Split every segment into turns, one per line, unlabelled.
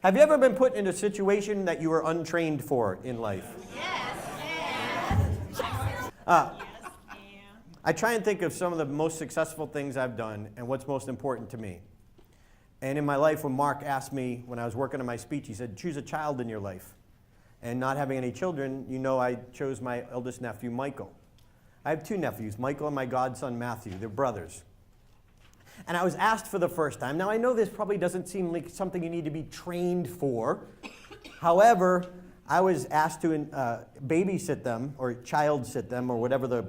Have you ever been put in a situation that you were untrained for in life?
Yes.
I try and think of some of the most successful things I've done and what's most important to me. And in my life, when Mark asked me, when I was working on my speech, he said, choose a child in your life. And not having any children, you know I chose my eldest nephew, Michael. I have two nephews, Michael and my godson, Matthew. They're brothers. And I was asked for the first time. Now, I know this probably doesn't seem like something you need to be trained for. However, I was asked to babysit them, or child sit them, or whatever the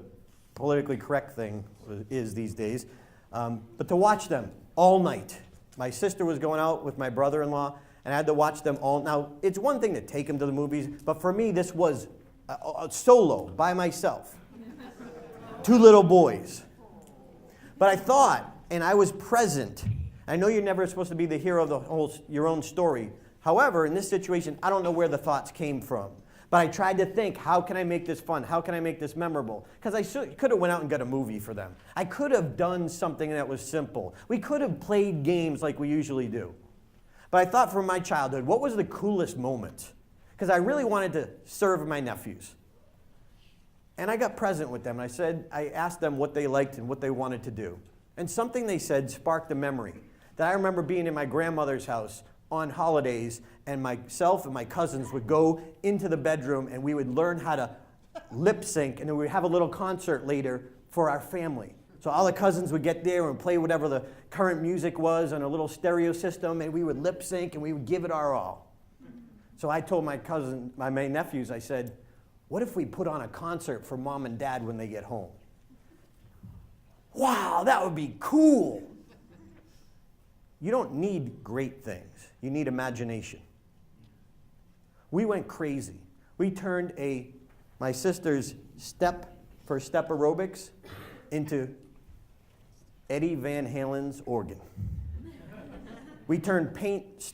politically correct thing is these days, but to watch them all night. My sister was going out with my brother-in-law, and I had to watch them all. Now, it's one thing to take them to the movies, but for me, this was a solo, by myself. Two little boys. But I thought, and I was present. I know you're never supposed to be the hero of your own story. However, in this situation, I don't know where the thoughts came from. But I tried to think, how can I make this fun? How can I make this memorable? Because I could have went out and got a movie for them. I could have done something that was simple. We could have played games like we usually do. But I thought from my childhood, what was the coolest moment? Because I really wanted to serve my nephews. And I got present with them. I asked them what they liked and what they wanted to do. And something they said sparked a memory. That I remember being in my grandmother's house on holidays, and myself and my cousins would go into the bedroom and we would learn how to lip sync, and then we'd have a little concert later for our family. So all the cousins would get there and play whatever the current music was on a little stereo system, and we would lip sync and we would give it our all. So I told my nephews, I said, what if we put on a concert for mom and dad when they get home? Wow, that would be cool. You don't need great things. You need imagination. We went crazy. We turned my sister's step for step aerobics into Eddie Van Halen's organ. We turned paint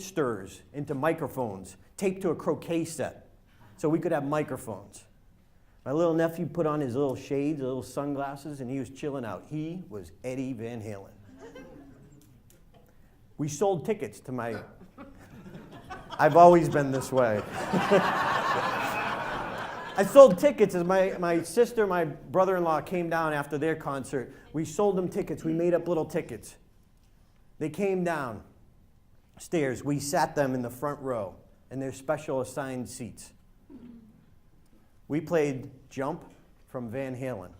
stirrers into microphones, taped to a croquet set, so we could have microphones. My little nephew put on his little shades, little sunglasses, and he was chilling out. He was Eddie Van Halen. We sold tickets to my... I've always been this way. I sold tickets as my sister, my brother-in-law came down after their concert. We sold them tickets. We made up little tickets. They came down stairs. We sat them in the front row in their special assigned seats. We played Jump from Van Halen.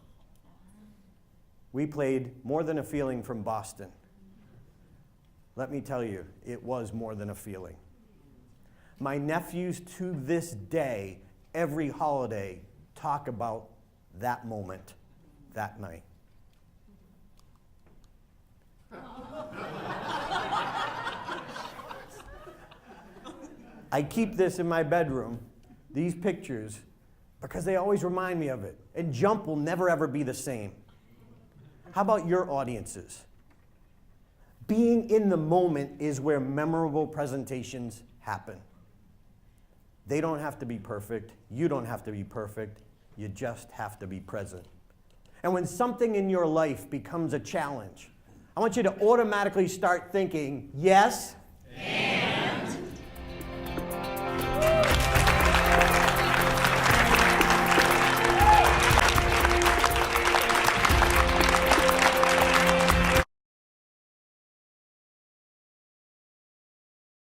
We played More Than a Feeling from Boston. Let me tell you, it was more than a feeling. My nephews to this day, every holiday, talk about that moment, that night. I keep this in my bedroom, these pictures, because they always remind me of it. And Jump will never ever be the same. How about your audiences? Being in the moment is where memorable presentations happen. They don't have to be perfect. You don't have to be perfect. You just have to be present. And when something in your life becomes a challenge, I want you to automatically start thinking, yes,